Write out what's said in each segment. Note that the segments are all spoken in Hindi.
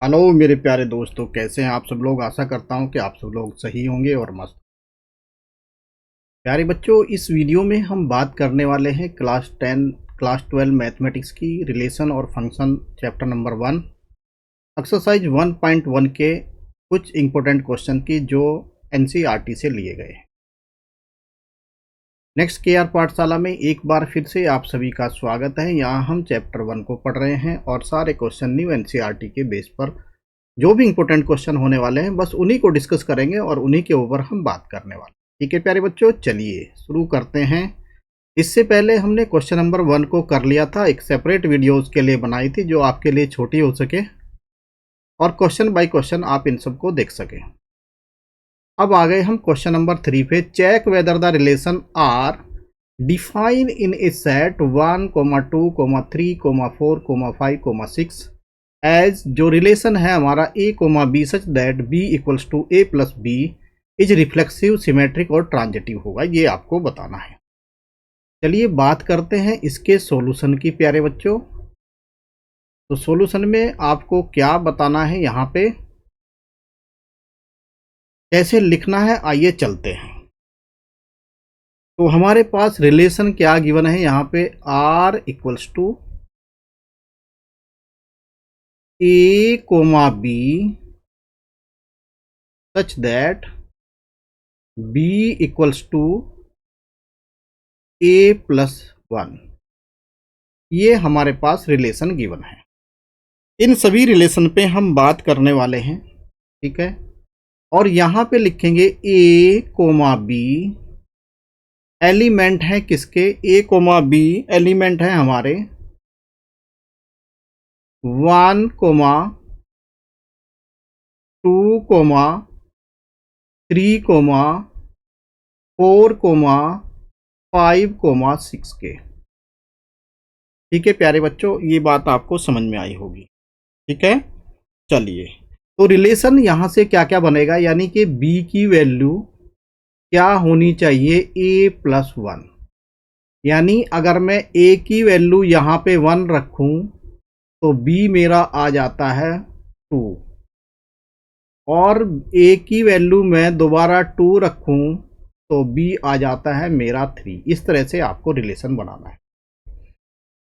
हेलो मेरे प्यारे दोस्तों, कैसे हैं आप सब लोग। आशा करता हूं कि आप सब लोग सही होंगे और मस्त। प्यारे बच्चों, इस वीडियो में हम बात करने वाले हैं क्लास 10 क्लास 12 मैथमेटिक्स की रिलेशन और फंक्शन चैप्टर नंबर 1 एक्सरसाइज 1.1 के कुछ इंपॉर्टेंट क्वेश्चन की जो एनसीईआरटी से लिए गए हैं। नेक्स्ट केआर पाठशाला में एक बार फिर से आप सभी का स्वागत है। यहाँ हम चैप्टर 1 को पढ़ रहे हैं और सारे क्वेश्चन न्यू एनसीईआरटी के बेस पर जो भी इंपॉर्टेंट क्वेश्चन होने वाले हैं बस उन्हीं को डिस्कस करेंगे और उन्हीं के ऊपर हम बात करने वाले हैं। ठीक है प्यारे बच्चों, चलिए शुरू करते हैं। इससे पहले हमने क्वेश्चन नंबर 1 को कर लिया था, एक सेपरेट वीडियो उसके लिए बनाई थी जो आपके लिए छोटी हो सके और क्वेश्चन बाय क्वेश्चन आप इन सबको देख सकें। अब आ गए हम क्वेश्चन नंबर 3 पे। Check whether the relation are define in a set 1, 2, 3, 4, 5, 6 as जो रिलेशन है हमारा a, b such that b equals to a plus b is reflexive, symmetric और ट्रांजिटिव होगा, ये आपको बताना है। चलिए बात करते हैं इसके सॉल्यूशन की प्यारे बच्चों। तो सॉल्यूशन में आपको क्या बताना है, यहाँ पे कैसे लिखना है, आइए चलते हैं। तो हमारे पास रिलेशन क्या गिवन है यहाँ पे, r equals to a, b such that b equals to a plus 1, ये हमारे पास रिलेशन गिवन है। इन सभी रिलेशन पे हम बात करने वाले हैं, ठीक है। और यहाँ पे लिखेंगे a, b एलिमेंट है किसके, a, b एलिमेंट है हमारे 1, 2, 3, 4, 5, 6 के। ठीक है प्यारे बच्चों, ये बात आपको समझ में आई होगी, ठीक है। चलिए तो रिलेशन यहाँ से क्या क्या बनेगा, यानी कि b की वैल्यू क्या होनी चाहिए, a प्लस 1। यानी अगर मैं a की वैल्यू यहाँ पे 1 रखूं तो b मेरा आ जाता है 2, और a की वैल्यू मैं दोबारा 2 रखूं तो b आ जाता है मेरा 3। इस तरह से आपको रिलेशन बनाना है,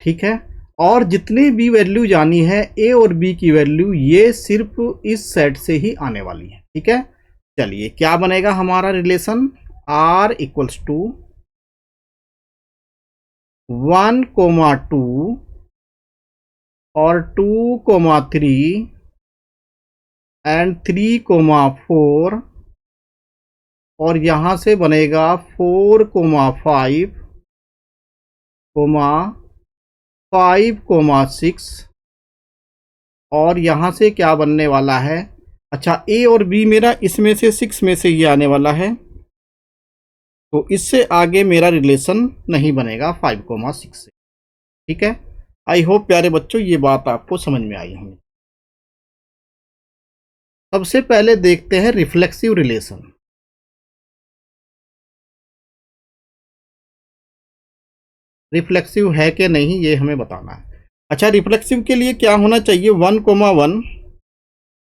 ठीक है। और जितनी भी वैल्यू जानी है a और b की वैल्यू, ये सिर्फ इस सेट से ही आने वाली है, ठीक है। चलिए क्या बनेगा हमारा रिलेशन, r इक्वल्स टू 1, 2 और 2, 3 एंड 3, 4 और यहां से बनेगा 4, 5, 5, 6 और यहां से क्या बनने वाला है, अच्छा a और b मेरा इसमें से 6 में से ये आने वाला है, तो इससे आगे मेरा रिलेशन नहीं बनेगा 5, 6 से, ठीक है। आई होप प्यारे बच्चों ये बात आपको समझ में आई होगी। सबसे पहले देखते हैं रिफ्लेक्सिव रिलेशन। रिफ्लेक्सिव है कि नहीं ये हमें बताना है। अच्छा, रिफ्लेक्सिव के लिए क्या होना चाहिए, 1, 1।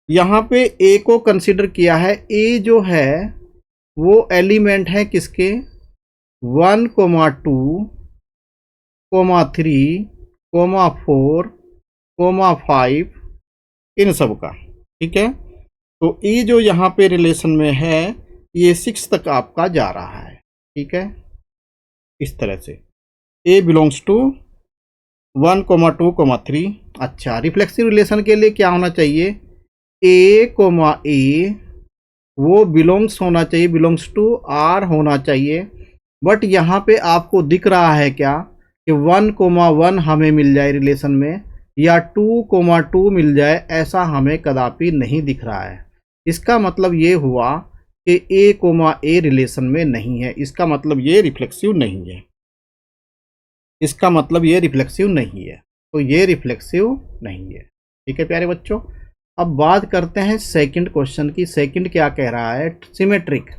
यहाँ पे a को कंसिडर किया है, a जो है वो एलिमेंट है किसके, 1, 2, 3, 4, 5 इन सब का, ठीक है। तो ये जो यहाँ पे रिलेशन में है ये 6 तक आपका जा रहा है, ठीक है। इस तरह से a बिलोंग्स टू 1, 2, 3। अच्छा, रिफ्लेक्सिव रिलेशन के लिए क्या होना चाहिए, a, वो बिलोंग्स होना चाहिए, बिलोंग्स टू r होना चाहिए। बट यहाँ पे आपको दिख रहा है क्या कि 1, 1 हमें मिल जाए रिलेशन में या 2, 2 मिल जाए, ऐसा हमें कदापि नहीं दिख रहा है। इसका मतलब ये हुआ कि a, रिलेशन में नहीं है, इसका मतलब ये रिफ्लेक्सिव नहीं है, इसका मतलब ये रिफ्लेक्सिव नहीं है, तो ये रिफ्लेक्सिव नहीं है, ठीक है प्यारे बच्चों। अब बात करते हैं सेकंड क्वेश्चन की। सेकंड क्या कह रहा है, सिमेट्रिक।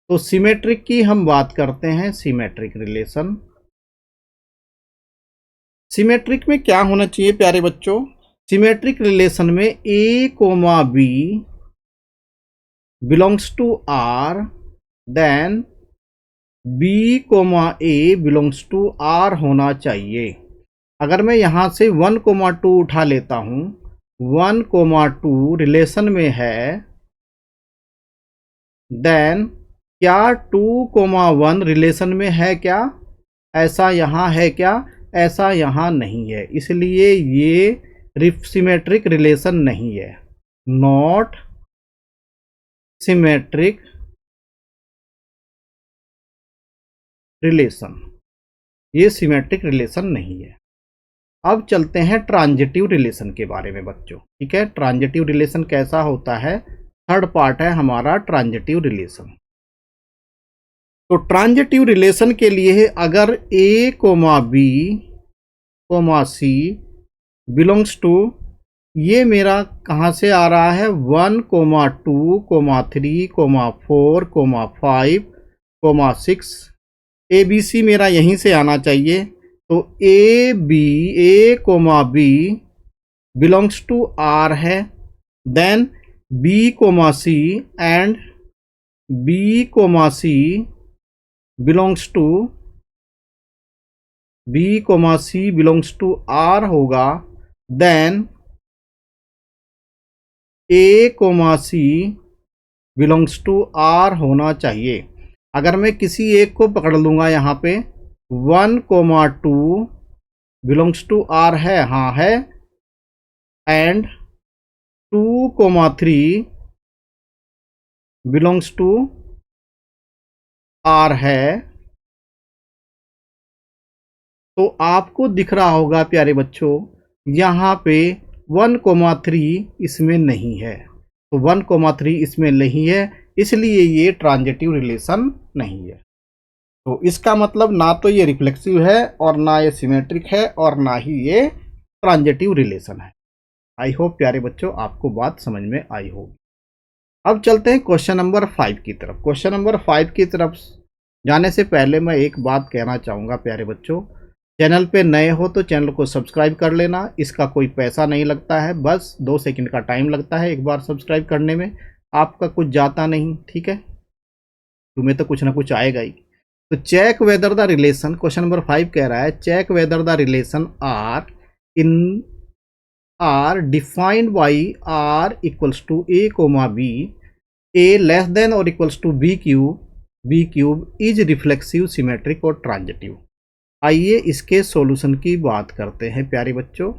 तो सिमेट्रिक की हम बात करते हैं, सिमेट्रिक रिलेशन। सिमेट्रिक में क्या होना चाहिए प्यारे बच्चों, सिमेट्रिक रिलेशन में A comma B belongs to R, then B comma A belongs to R होना चाहिए। अगर मैं यहाँ से 1,2 उठा लेता हूँ, 1,2 रिलेशन में है, देन क्या 2,1 रिलेशन में है क्या? ऐसा यहाँ है क्या? ऐसा यहाँ नहीं है, इसलिए ये सिमेट्रिक रिलेशन नहीं है। नॉट सिमेट्रिक रिलेशन, ये सिमेट्रिक रिलेशन नहीं है। अब चलते हैं ट्रांजिटिव रिलेशन के बारे में बच्चों, ठीक है। ट्रांजिटिव रिलेशन कैसा होता है? थर्ड पार्ट है हमारा ट्रांजिटिव रिलेशन। तो ट्रांजिटिव रिलेशन के लिए अगर A comma B comma C belongs to, ये मेरा कहाँ से आ रहा है? 1,2, 3, 4, 5, 6, ए बी सी मेरा यहीं से आना चाहिए। तो A comma B belongs to R है, then B comma C and B comma C belongs to R होगा, then A comma C belongs to R होना चाहिए। अगर मैं किसी एक को पकड़ लूँगा यहाँ पे, 1,2 बिलोंग्स टू आर है, हाँ है, एंड 2,3 बिलोंग्स टू आर है, तो आपको दिख रहा होगा प्यारे बच्चों, यहाँ पे 1,3 इसमें नहीं है। तो 1,3 इसमें नहीं है, इसलिए ये ट्रांजिटिव रिलेशन नहीं है। तो इसका मतलब ना तो ये रिफ्लेक्सिव है और ना ये सिमेट्रिक है और ना ही ये ट्रांजिटिव रिलेशन है। आई होप प्यारे बच्चों आपको बात समझ में आई होगी। अब चलते हैं क्वेश्चन नंबर 5 की तरफ। क्वेश्चन नंबर 5 की तरफ जाने से पहले मैं एक बात कहना चाहूँगा प्यारे बच्चों, चैनल पे नए हो तो चैनल को सब्सक्राइब कर लेना। इसका कोई पैसा नहीं लगता है, बस 2 सेकंड का टाइम लगता है एक बार सब्सक्राइब करने में, आपका कुछ जाता नहीं, ठीक है। तुम्हें तो कुछ ना कुछ आएगा ही। तो check whether the relation, question number 5 कह रहा है check whether the relation R defined by R equals to A comma B, A less than और equals to B cube is reflexive, symmetric और ट्रांजिटिव। आइए इसके सॉल्यूशन की बात करते हैं प्यारे बच्चों।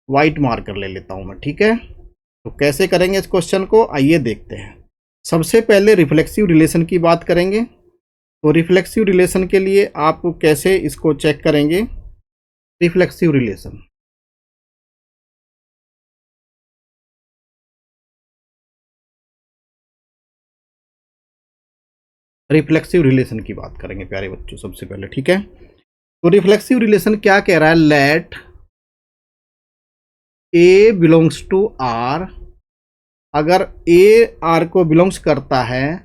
वाइट मार्कर ले लेता हूं मैं, ठीक है। तो कैसे करेंगे इस क्वेश्चन को, आइए देखते हैं। सबसे पहले रिफ्लेक्सिव रिलेशन की बात करेंगे। तो रिफ्लेक्सिव रिलेशन के लिए आप कैसे इसको चेक करेंगे? रिफ्लेक्सिव रिलेशन, की बात करेंगे प्यारे बच्चों सबसे पहले, ठीक है। तो रिफ्लेक्सिव रिलेशन क्या कह रहा है? Let a belongs to R, अगर ए आर को बिलोंग्स करता है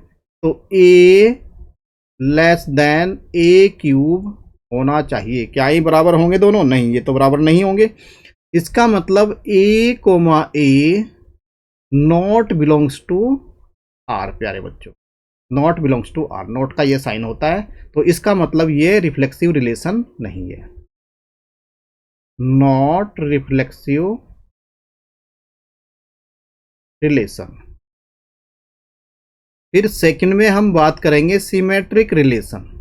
तो a less than a cube होना चाहिए। क्या ये बराबर होंगे दोनों? नहीं, ये तो बराबर नहीं होंगे। इसका मतलब A comma A not belongs to R प्यारे बच्चों, not belongs to R, not का ये साइन होता है, तो इसका मतलब ये रिफ्लेक्सिव रिलेशन नहीं है, नॉट रिफ्लेक्सिव रिलेशन। फिर सेकंड में हम बात करेंगे सिमेट्रिक रिलेशन।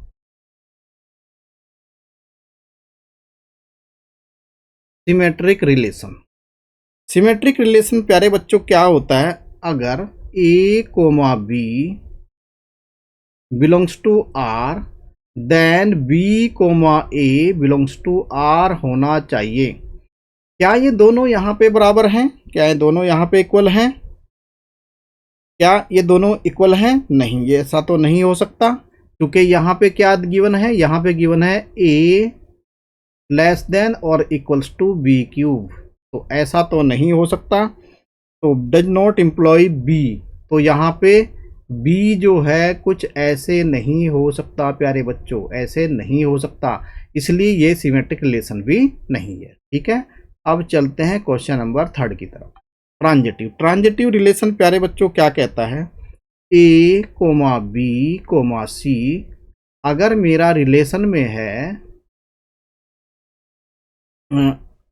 सिमेट्रिक रिलेशन प्यारे बच्चों क्या होता है? अगर A comma B belongs to R, then B comma A belongs to R होना चाहिए। क्या ये दोनों यहाँ पे बराबर हैं? क्या ये दोनों यहाँ पे इक्वल हैं? क्या ये दोनों इक्वल हैं? नहीं, ये ऐसा तो नहीं हो सकता, क्योंकि यहाँ पे क्या गिवन है? यहाँ पे गिवन है ए लेस देन और इक्वल्स टू बी क्यूब, तो ऐसा तो नहीं हो सकता। तो डज नॉट इम्प्लॉय बी, तो यहाँ पे बी जो है कुछ ऐसे नहीं हो सकता प्यारे बच्चों, ऐसे नहीं हो सकता, इसलिए ये सिमेट्रिक रिलेशन भी नहीं है। ठीक है, अब चलते हैं क्वेश्चन नंबर 3 की तरफ। ट्रांजिटिव रिलेशन प्यारे बच्चों क्या कहता है, A comma B comma C अगर मेरा रिलेशन में है,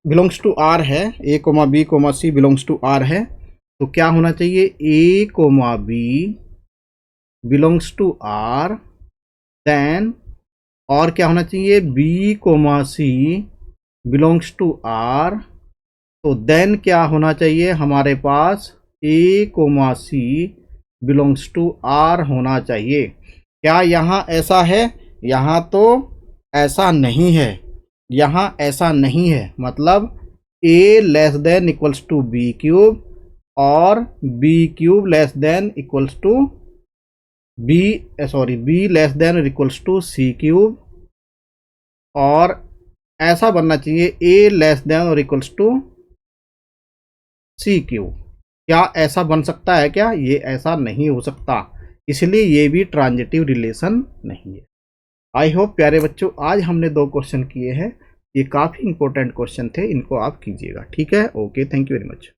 बिलोंग्स टू आर है, A comma B comma C belongs to R है, तो क्या होना चाहिए, A comma B belongs to R, then और क्या होना चाहिए, B comma C belongs to R, तो देन क्या होना चाहिए हमारे पास, A comma C belongs to R होना चाहिए। क्या यहाँ ऐसा है, यहाँ तो ऐसा नहीं है, यहाँ ऐसा नहीं है, मतलब A less than equals to B cube और B cube less than equals to B less than equals to C cube, और ऐसा बनना चाहिए ए लेस देन और इक्वल्स टू सी क्यूब। क्या ऐसा बन सकता है क्या, ये ऐसा नहीं हो सकता, इसलिए ये भी ट्रांजिटिव रिलेशन नहीं है। आई होप प्यारे बच्चों आज हमने 2 क्वेश्चन किए हैं, ये काफ़ी इंपॉर्टेंट क्वेश्चन थे, इनको आप कीजिएगा, ठीक है। Okay, thank you very much.